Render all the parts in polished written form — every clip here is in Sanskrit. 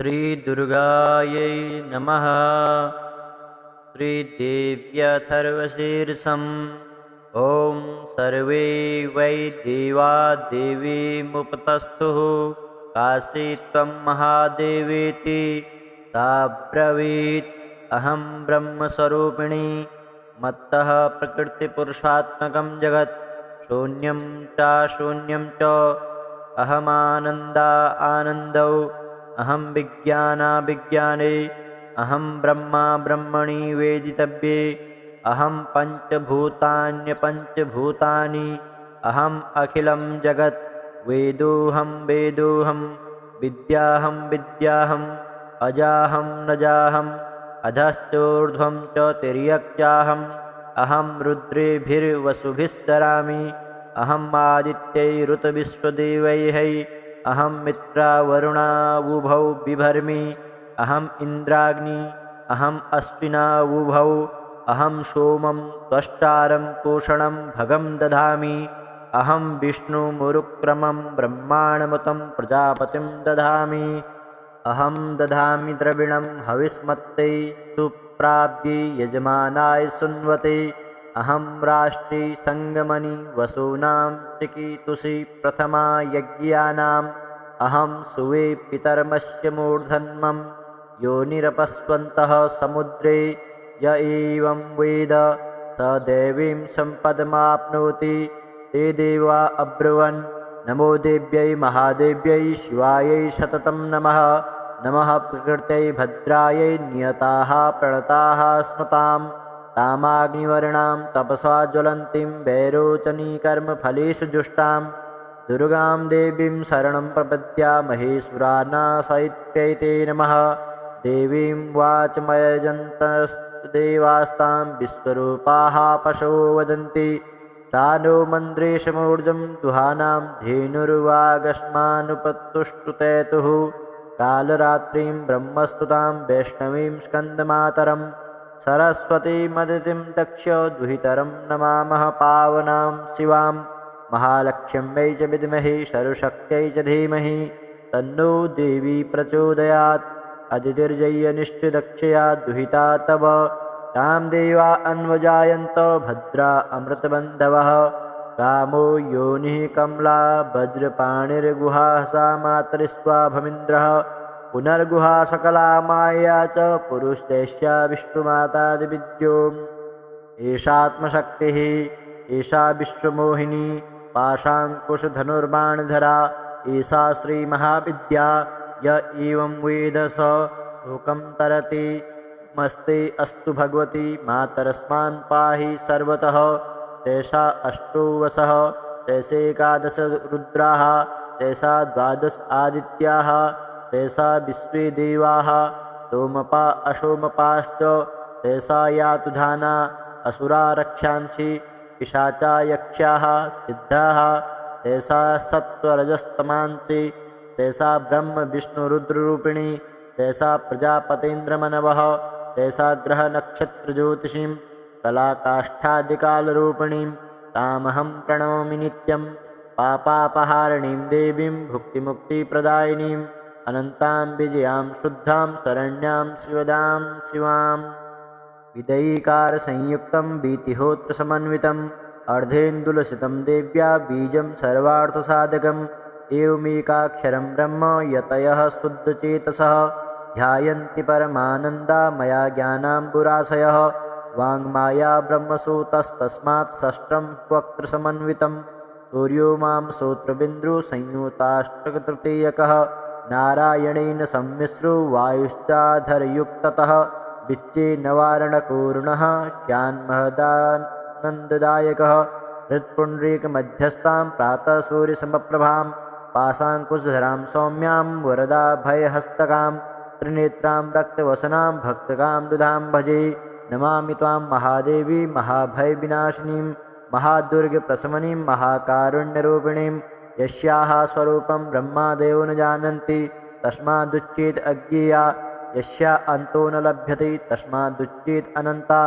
श्रीदुर्गायै नमः। श्रीदेव्यथर्वशीर्षम्। ॐ सर्वे वै देवा देवीमुपतस्तुः काशी त्वं महादेवेति ताब्रवीत्। अहं ब्रह्मस्वरूपिणी मत्तः प्रकृतिपुरुषात्मकं जगत् शून्यं चाशून्यं च अहमानन्दा आनन्दौ अहं विज्ञानाविज्ञाने अहं ब्रह्मा ब्रह्मणि वेदितव्ये अहं पञ्चभूतान्यपञ्चभूतानि अहम् अखिलं जगत् वेदोऽहं वेदोऽहं विद्याहं विद्याहम् अजाहं न जाहम् अधश्चोर्ध्वं च तिर्यक्चाहम् अहं रुद्रेभिर्वसुभिः सरामि अहम् आदित्यैरुतविश्वदेवैः अहं मित्रावरुणावुभौ बिभर्मि अहम् इन्द्राग्नि अहम् अश्विनावुभौ अहं सोमं त्वष्टारं पोषणं भगं दधामि अहं विष्णुमुरुक्रमं ब्रह्माण्डमुतं प्रजापतिं दधामि अहं दधामि द्रविणं हविष्मत्यै सुप्राप्यै यजमानाय सुन्वते अहं राष्ट्री संगमनि वसूनां चिकीतुषी प्रथमा यज्ञानाम् अहं सुवे पितर्मस्य मूर्धन्मं योनिरपस्वन्तः समुद्रे य एवं वेद स देवीं सम्पदमाप्नोति। ते देवा अब्रुवन् नमो देव्यै महादेव्यै शिवायै सततं नमः। नमः प्रकृत्यै भद्रायै नियताः प्रणताः स्मताम् तामाग्निवर्णां तपसा ज्वलन्तीं वैरोचनीकर्मफलेषु जुष्टां दुर्गां देवीं शरणं प्रपद्या महेश्वरानाशयित्यै ते नमः। देवीं वाचमयजन्तस्देवास्तां विश्वरूपाः पशवो वदन्ति सा नो मन्द्रेशमूर्जं दुहानां धेनुर्वागस्मानुपतुष्टुतेतुः कालरात्रिं ब्रह्मस्तुतां वैष्णवीं स्कन्दमातरम् सरस्वतीमदितिं दक्ष दुहितरं नमामः पावनां शिवां महालक्ष्म्यै वै च विद्महे सर्वशक्त्यै च धीमहि तन्नो देवी प्रचोदयात्। अदितिर्जय्यनिष्ठदक्षया दुहिता तव तां देवा अन्वजायन्त भद्रा अमृतबन्धवः कामो योनिः कमला वज्रपाणिर्गुहा सा मातरिस्वाभमिन्द्रः पुनर्गुहा सकला माया च पुरुषैष्या विष्णुमातादिविद्योम् एषात्मशक्तिः एषा विश्वमोहिनी पाशाङ्कुशधनुर्बाणधरा एषा श्रीमहाविद्या य एवं वेद स लोकं तरति मस्ते अस्तु भगवती मातरस्मान् पाहि सर्वतः। तैषा अष्टो वसः तैषैकादश रुद्राः तैषा द्वादश आदित्याः तैषा विश्वे देवाः सोमपा अशोमपाश्च तैषा यातु धाना असुरा रक्षांसि पिशाचा यक्षाः सिद्धाः तैषा सत्त्वरजस्तमांसि तैषा ब्रह्म विष्णुरुद्ररूपिणी तैषा प्रजापतेन्द्रमनवः तैषा ग्रहनक्षत्रज्योतिषीं कलाकाष्ठादिकालरूपिणीं तामहं प्रणमामि नित्यं पापापहारिणीं देवीं भुक्तिमुक्तिप्रदायिनीम् अनन्तां विजयां शुद्धां शरण्यां शिवदां शिवां विदयीकारसंयुक्तं वीतिहोत्रसमन्वितम् अर्धेन्दुलसितं देव्या बीजं सर्वार्थसाधकम् एवमेकाक्षरं ब्रह्म यतयः शुद्धचेतसः ध्यायन्ति परमानन्दा मया ज्ञानाम्बुराशयः वाङ्माया ब्रह्मसूतस्तस्मात् षष्ठं वक्त्रसमन्वितं सूर्यो मां श्रोत्रबिन्दुः संयुताष्टकतृतीयकः नारायणेन सम्मिश्रो वायुश्चाधरयुक्ततः विच्चे नवारणपूर्णः श्यान्महदानन्ददायकः हृत्पुण्ड्रीकमध्यस्थां प्रातः सूर्यसमप्रभां पाशाङ्कुशधरां सौम्यां वरदाभयहस्तकां त्रिनेत्रां रक्तवसनां भक्तकां दुधां भजे। नमामि त्वां महादेवी महाभयविनाशिनीं महादुर्गप्रशमनीं महाकारुण्यरूपिणीं यस्याः स्वरूपं ब्रह्मादयो न जानन्ति तस्मादुच्चेत् अज्ञेया यस्या अन्तो न लभ्यते तस्मादुच्चेत् अनन्ता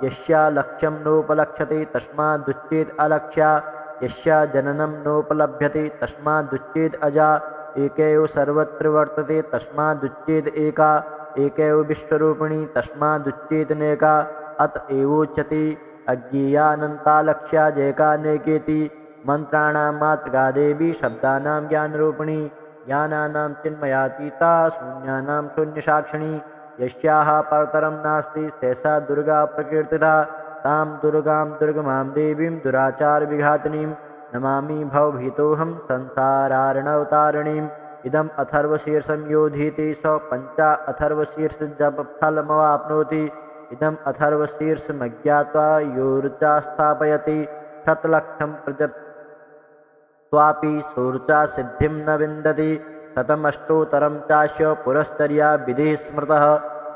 यस्या लक्ष्यं नोपलक्ष्यते तस्मादुच्चेत् अलक्ष्या यस्या जननं नोपलभ्यते तस्मादुच्चेत् अजा एकैव सर्वत्र वर्तते तस्मादुच्येत एका एकैव विश्वरूपिणी तस्मादुच्येतनेका अत एवोच्यते अज्ञेयानन्ता लक्ष्या जैकानेकेति मंत्राणां मातृका देवी शब्दानां ज्ञानरूपिणी ज्ञानानां चिन्मयातीता शून्यानां शून्यसाक्षिणी यस्याः परतरं नास्ति सैषा दुर्गा प्रकीर्तिता तां दुर्गां दुर्गमां देवीं दुराचारविघातिनीं नमामि भवभीतोऽहं संसारार्णवतारिणीम् इदम् अथर्वशीर्षं योधीति स पञ्चा अथर्वशीर्षजपफलमवाप्नोति इदम् अथर्वशीर्षमज्ञात्वा योरुचा स्थापयति शतलक्षं प्रजप्त्वापि सोरुचा सिद्धिं न विन्दति शतमष्टोत्तरं चास्य पुरश्चर्या विधिः स्मृतः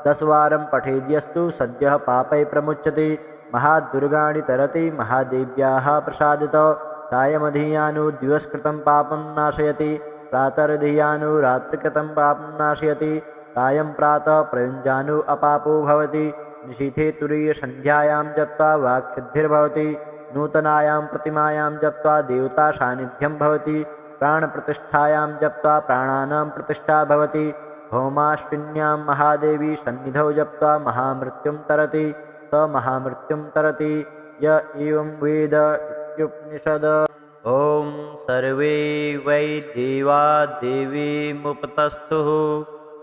10 वारं पठेद्यस्तु सद्यः पापै प्रमुच्यते महादुर्गाणि तरति महादेव्याः प्रसादितो सायमधियानु दिवसकृतं पापं नाशयति प्रातरधियानु रात्रिकृतं पापं नाशयति सायं प्रातः प्रयुञ्जानु अपापो भवति निशीथे तुरीयसन्ध्यायां जप्त्वा वाक्सिद्धिर्भवति नूतनायां प्रतिमायां जप्त्वा देवता सान्निध्यं भवति प्राणप्रतिष्ठायां जप्त्वा प्राणानां प्रतिष्ठा भवति भौमाश्विन्यां महादेवी सन्निधौ जप्त्वा महामृत्युं तरति स महामृत्युं तरति य एवं वेद इत्युपनिषद। ॐ सर्वे वै देवा देवीमुपतस्थुः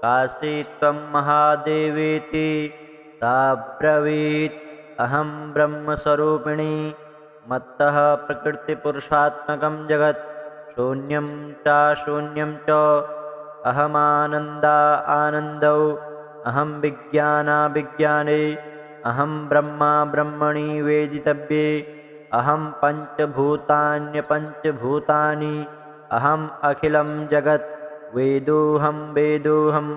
काशी त्वं महादेवेति ताब्रवीत् अहं ब्रह्मस्वरूपिणी मत्तः प्रकृतिपुरुषात्मकं जगत् शून्यं च शून्यं च अहमानन्दा आनन्दौ अहं विज्ञानाविज्ञाने अहं ब्रह्मा ब्रह्मणि वेदितव्ये अहं पञ्चभूतान्यपञ्चभूतानि अहम् अखिलं जगत् वेदोऽहं वेदोऽहं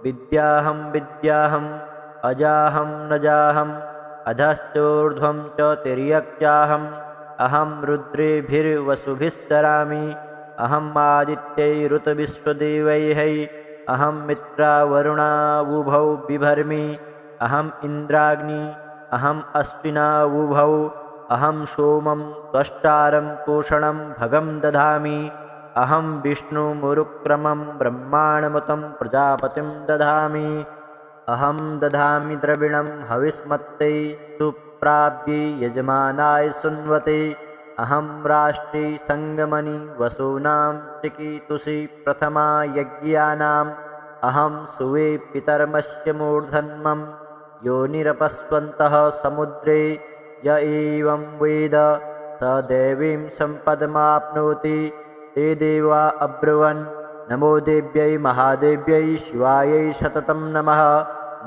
विद्याहं विद्याहम् अजाहं नजाहम् अधश्चोर्ध्वं च तिर्यक्चाहम् अहं रुद्रेभिर्वसुभिः सरामि अहम् आदित्यैरुतविश्वदेवैः अहं मित्रावरुणावुभौ बिभर्मि अहम् इन्द्राग्नि अहम् अश्विनावुभौ अहं सोमं त्वष्टारं पोषणं भगं दधामि अहं विष्णुमुरुक्रमं ब्रह्माण्डमुतं प्रजापतिं दधामि अहं दधामि द्रविणं हविष्मत्यै सुप्राप्यै यजमानाय सुन्वते अहं राष्ट्री संगमनि वसूनां चिकीतुषि प्रथमा यज्ञानाम् अहं सुवे पितर्मस्य मूर्धन्मं योनिरपस्वन्तः समुद्रे य एवं वेद स देवीं सम्पदमाप्नोति ते देवा अब्रुवन् नमो देव्यै महादेव्यै शिवायै सततं नमः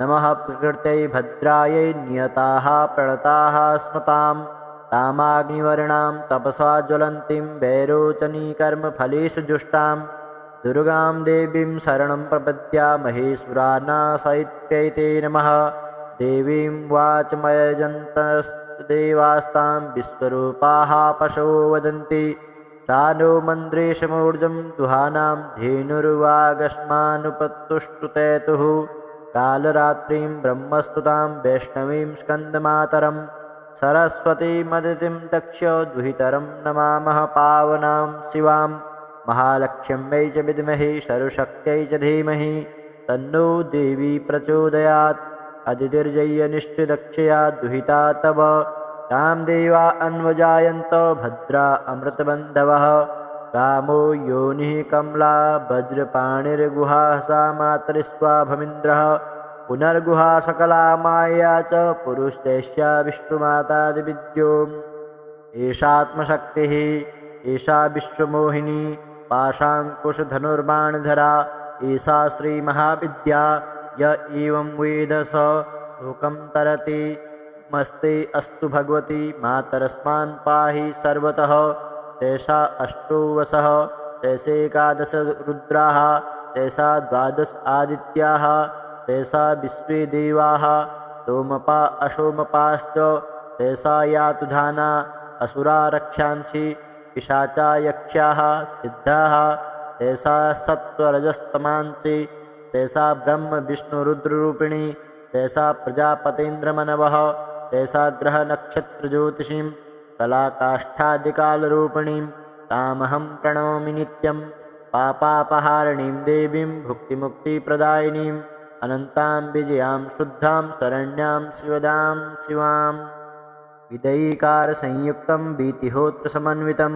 नमः प्रकृत्यै भद्रायै नियताः प्रणताः स्मतां तामाग्निवर्णां तपसा ज्वलन्तीं वैरोचनीकर्मफलेषु जुष्टां दुर्गां देवीं शरणं प्रपद्या महेश्वरानाशयित्यै ते नमः देवीं वाचमयजन्तस्देवास्तां विश्वरूपाः पशवो वदन्ति सा नो मन्द्रेशमूर्जं दुहानां धेनुर्वागस्मानुपतुष्टुतेतुः कालरात्रिं ब्रह्मस्तुतां वैष्णवीं स्कन्दमातरं सरस्वतीमदितिं दक्ष दुहितरं नमामः पावनां शिवां महालक्ष्म्यै च विद्महे सर्वशक्त्यै च धीमहि तन्नो देवी प्रचोदयात् अदितिर्जय्यनिष्ठदक्षया दुहिता तव तां देवा अन्वजायन्त भद्रा अमृतबन्धवः कामो योनिः कमला वज्रपाणिर्गुहा सा मातरिस्वाभमिन्द्रः पुनर्गुहा सकला माया च पुरुषैष्या विष्णुमातादिविद्यो एषात्मशक्तिः एषा विश्वमोहिनी पाशाङ्कुशधनुर्बाणधरा एषा श्रीमहाविद्या य एवं वेद स लोकं तरति मस्ते अस्तु भगवती मातरस्मान् पाहि सर्वतः तैषा अष्टो वसः तैषैकादश रुद्राः तैषा द्वादश आदित्याः तैषा विश्वे देवाः सोमपा अशोमपाश्च तैषा यातु धाना असुरा रक्षांसि पिशाचा यक्ष्याः सिद्धाः तैषा सत्त्वरजस्तमांसि तैषा ब्रह्म विष्णुरुद्ररूपिणी तैषा प्रजापतेन्द्रमनवः तैषा ग्रहनक्षत्रज्योतिषीं कलाकाष्ठादिकालरूपिणीं तामहं प्रणमामि नित्यं पापापहारिणीं देवीं भुक्तिमुक्तिप्रदायिनीम् अनन्तां विजयां शुद्धां शरण्यां शिवदां शिवाम् विदयीकारसंयुक्तं वीतिहोत्रसमन्वितम्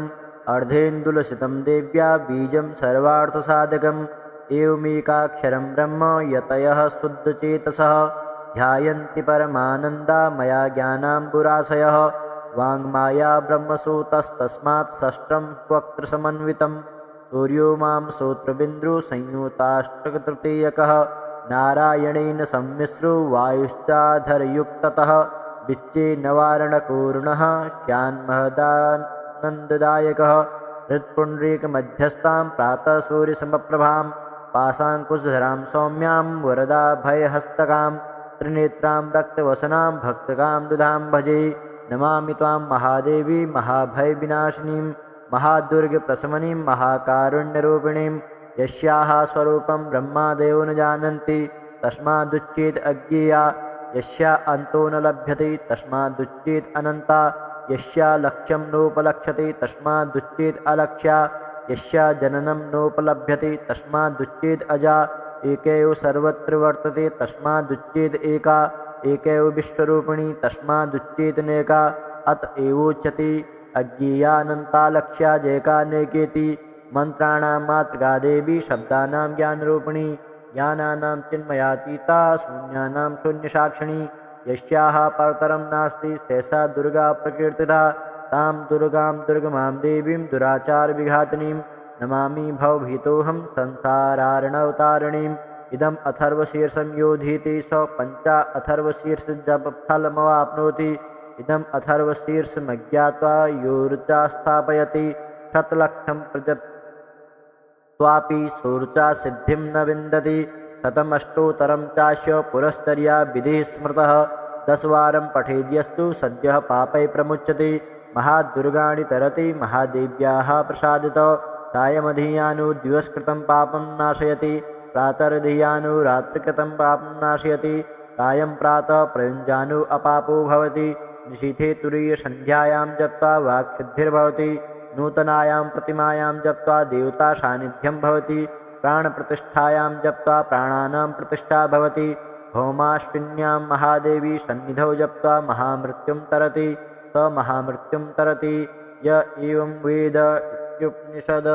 अर्धेन्दुलसितं देव्या बीजं सर्वार्थसाधकम् एवमेकाक्षरं ब्रह्म यतयः शुद्धचेतसः ध्यायन्ति परमानन्दा मया ज्ञानाम्बुराशयः वाङ्माया ब्रह्मसूतस्तस्मात् षष्ठं वक्त्रसमन्वितं सूर्यो मां श्रोत्रबिन्दुसंयुताष्टकतृतीयकः नारायणेन सम्मिश्रो वायुश्चाधरयुक्ततः विच्चे नवारणपूर्णः श्यान्महदानन्ददायकः हृत्पुण्ड्रीकमध्यस्थां प्रातः सूर्यसमप्रभां पाशाङ्कुशधरां सौम्यां वरदाभयहस्तकां त्रिनेत्रां रक्तवसनां भक्तकां दुधां भजे नमामि त्वां महादेवी महाभयविनाशिनीं महादुर्गप्रशमनीं महाकारुण्यरूपिणीं यस्याः स्वरूपं ब्रह्मादयो न जानन्ति तस्मादुच्चेत् अज्ञेया यस्या अन्तो न लभ्यते तस्मादुच्चेत् अनन्ता यस्या लक्ष्यं नोपलक्ष्यते तस्मादुच्चेत् अलक्ष्या यस्या जननं नोपलभ्यते तस्मादुच्चेत् अजा एकैव सर्वत्र वर्तते तस्मादुच्चेत् एका एकैव विश्वरूपिणी तस्मादुच्चेतनेका अत एवोच्यते अज्ञेयानन्तालक्ष्या जैकानेकेति मन्त्राणां मातृका देवी शब्दानां ज्ञानरूपिणी ज्ञानानां चिन्मयातीता शून्यानां शून्यसाक्षिणी यस्याः परतरं नास्ति शेषा दुर्गा प्रकीर्तिता तां दुर्गां दुर्गमां देवीं दुराचारविघातिनीं नमामि भवभीतोऽहं संसारार्णवतारिणीम् इदम् अथर्वशीर्षं योधीति स पञ्चा अथर्वशीर्षजपफलमवाप्नोति इदम् अथर्वशीर्षमज्ञात्वा योरुचा स्थापयति शतलक्षं प्रजप्त्वापि सोरुचा सिद्धिं न विन्दति शतमष्टोत्तरं चास्य पुरस्तर्या विधिः स्मृतः 10 वारं पठेद्यस्तु सद्यः पापै प्रमुच्यते महादुर्गाणि तरति महादेव्याः प्रसादितः सायमधियानु दिवसकृतं पापं नाशयति प्रातर्धियानु रात्रिकृतं पापं नाशयति सायं प्रातः प्रयुञ्जानु अपापो भवति निशीथे तुरीयसन्ध्यायां जप्त्वा वाक्सिद्धिर्भवति नूतनायां प्रतिमायां जप्त्वा देवतासान्निध्यं भवति प्राणप्रतिष्ठायां जप्त्वा प्राणानां प्रतिष्ठा भवति भौमाश्विन्यां महादेवी सन्निधौ जप्त्वा महामृत्युं तरति स महामृत्युं तरति य एवं वेद इत्युपनिषद।